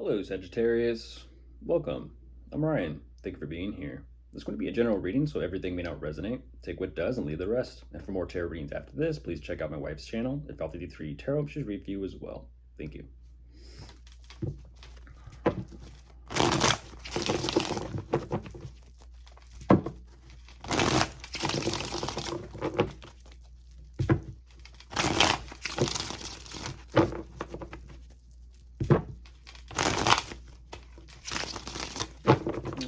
Hello, Sagittarius. Welcome. I'm Ryan. Thank you for being here. This is going to be a general reading, so everything may not resonate. Take what does and leave the rest. And for more tarot readings after this, please check out my wife's channel at Val53 Tarot. She's review as well. Thank you.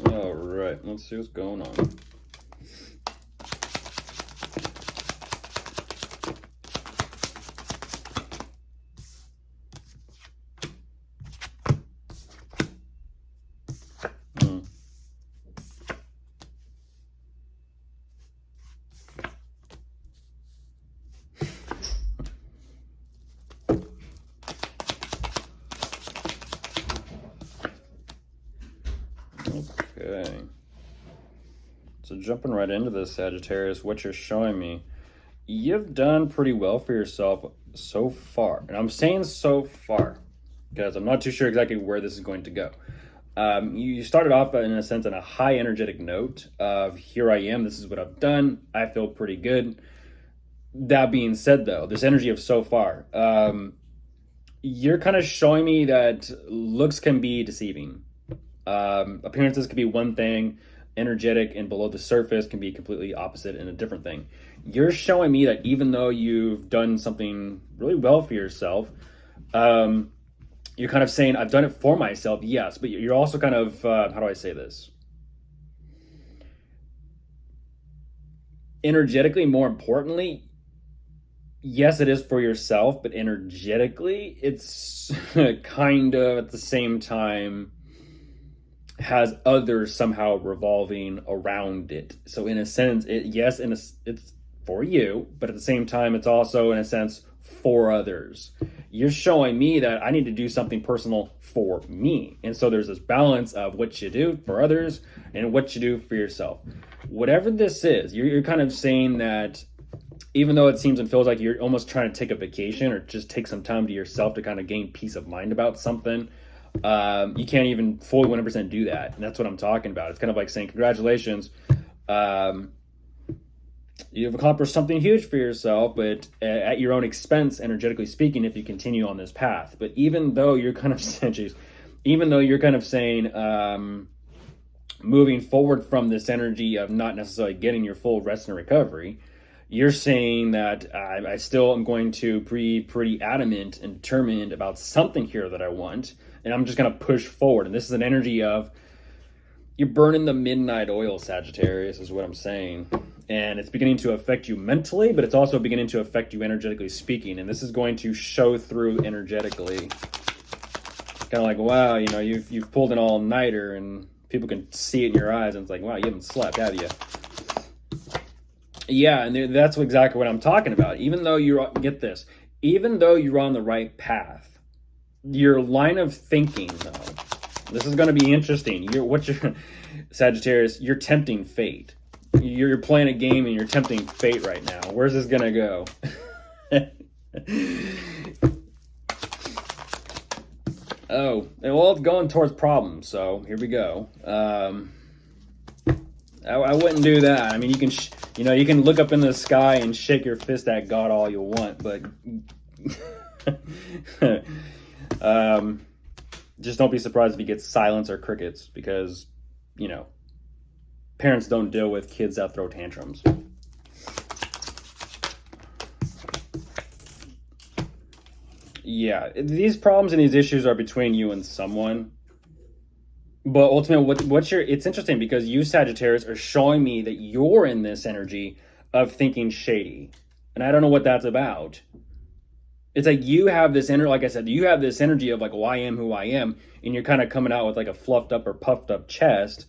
All right, let's see what's going on. Okay. So jumping right into this, Sagittarius, what you're showing me, you've done pretty well for yourself so far. And I'm saying so far because I'm not too sure exactly where this is going to go. You started off in a sense on a high energetic note of here I am, this is what I've done, I feel pretty good. That being said though, this energy of so far, you're kind of showing me that looks can be deceiving. Appearances could be one thing, energetic and below the surface can be completely opposite and a different thing. You're showing me that even though you've done something really well for yourself, you're kind of saying, I've done it for myself, yes, but you're also kind of, how do I say this? Energetically, more importantly, yes, it is for yourself, but energetically, it's kind of at the same time has others somehow revolving around it. So in a sense, it's for you, but at the same time, it's also in a sense for others. You're showing me that I need to do something personal for me. And so there's this balance of what you do for others and what you do for yourself. Whatever this is, you're kind of saying that even though it seems and feels like you're almost trying to take a vacation or just take some time to yourself to kind of gain peace of mind about something, you can't even fully 100% do that. And that's what I'm talking about. It's kind of like saying, congratulations, you've accomplished something huge for yourself, but at your own expense, energetically speaking, if you continue on this path. But even though you're kind of saying, moving forward from this energy of not necessarily getting your full rest and recovery, you're saying that I still am going to be pretty adamant and determined about something here that I want, and I'm just going to push forward. And this is an energy of you're burning the midnight oil, Sagittarius, is what I'm saying. And it's beginning to affect you mentally, but it's also beginning to affect you energetically speaking. And this is going to show through energetically. Kind of like, wow, you know, you've pulled an all-nighter, and people can see it in your eyes, and it's like, wow, you haven't slept, have you? Yeah, and that's exactly what I'm talking about. Even though you're on the right path, your line of thinking, though, this is going to be interesting. Sagittarius, you're tempting fate. You're playing a game and you're tempting fate right now. Where's this going to go? Oh, well, it's going towards problems, so here we go. I wouldn't do that. I mean, you can look up in the sky and shake your fist at God all you want, but just don't be surprised if you get silence or crickets, because, you know, parents don't deal with kids that throw tantrums. Yeah, these problems and these issues are between you and someone. But ultimately, it's interesting because you, Sagittarius, are showing me that you're in this energy of thinking shady. And I don't know what that's about. It's like you have this like I said, you have this energy of like, well, I am who I am. And you're kind of coming out with like a fluffed up or puffed up chest.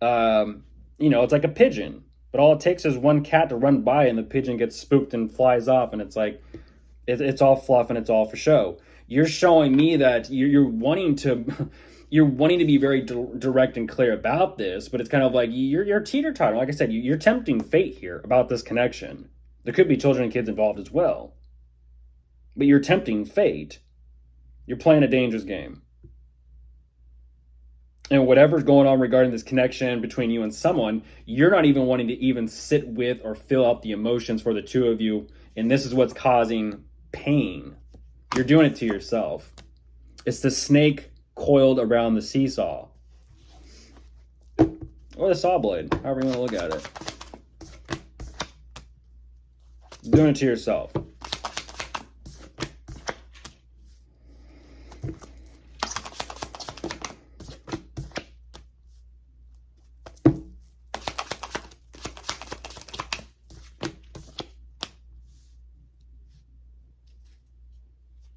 You know, it's like a pigeon. But all it takes is one cat to run by and the pigeon gets spooked and flies off. And it's like, it's all fluff and it's all for show. You're showing me that you're wanting to... You're wanting to be very direct and clear about this, but it's kind of like you're teeter-totter. Like I said, you're tempting fate here about this connection. There could be children and kids involved as well. But you're tempting fate. You're playing a dangerous game. And whatever's going on regarding this connection between you and someone, you're not even wanting to even sit with or fill out the emotions for the two of you. And this is what's causing pain. You're doing it to yourself. It's the snake coiled around the seesaw. Or the saw blade, however you want to look at it. You're doing it to yourself.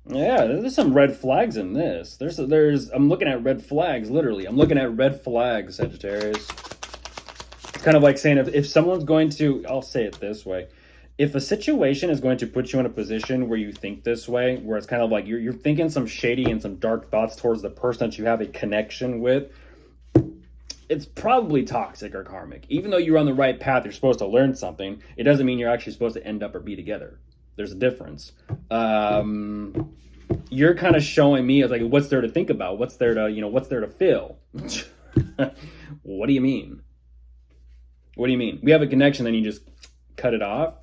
Yeah, there's some red flags in this. I'm looking at red flags, literally. I'm looking at red flags, Sagittarius. It's kind of like saying if someone's going to, I'll say it this way. If a situation is going to put you in a position where you think this way, where it's kind of like you're thinking some shady and some dark thoughts towards the person that you have a connection with, it's probably toxic or karmic. Even though you're on the right path, you're supposed to learn something, it doesn't mean you're actually supposed to end up or be together. There's a difference. You're kind of showing me like what's there to think about, what's there to feel. What do you mean? What do you mean? We have a connection, then you just cut it off?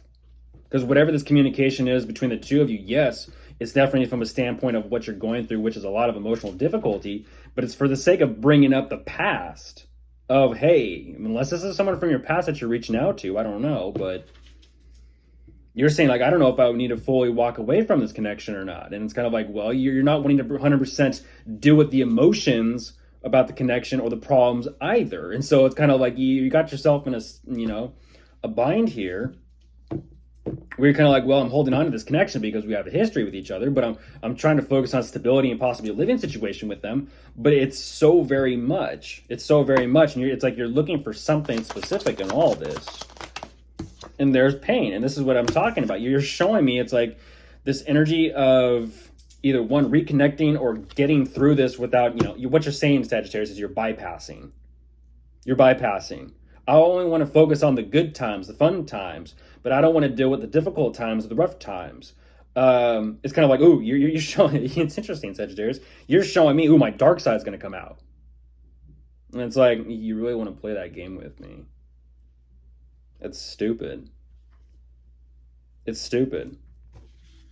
Because whatever this communication is between the two of you, yes, it's definitely from a standpoint of what you're going through, which is a lot of emotional difficulty, but it's for the sake of bringing up the past of, hey, unless this is someone from your past that you're reaching out to, I don't know, but you're saying, like, I don't know if I would need to fully walk away from this connection or not. And it's kind of like, well, you're not wanting to 100% deal with the emotions about the connection or the problems either. And so it's kind of like you got yourself in a bind here where you're kind of like, well, I'm holding on to this connection because we have a history with each other, but I'm trying to focus on stability and possibly a living situation with them. But it's so very much. And it's like you're looking for something specific in all this. And there's pain, and this is what I'm talking about. You're showing me it's like this energy of either one, reconnecting or getting through this without, what you're saying, Sagittarius, is you're bypassing. You're bypassing. I only want to focus on the good times, the fun times, but I don't want to deal with the difficult times, the rough times. It's kind of like, ooh, you're showing, it's interesting, Sagittarius. You're showing me, ooh, my dark side's going to come out. And it's like, you really want to play that game with me. It's stupid. It's stupid.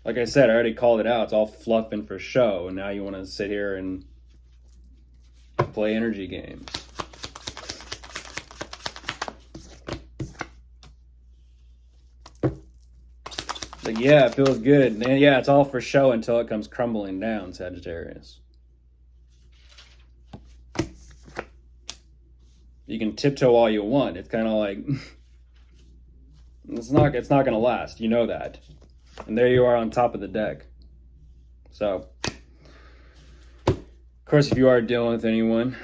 Like I said, I already called it out. It's all fluff and for show. And now you want to sit here and play energy games. Like, yeah, it feels good. And yeah, it's all for show until it comes crumbling down, Sagittarius. You can tiptoe all you want. It's kind of like... It's not going to last. You know that. And there you are on top of the deck. So, of course, if you are dealing with anyone,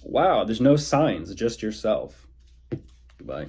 wow, there's no signs, just yourself. Goodbye.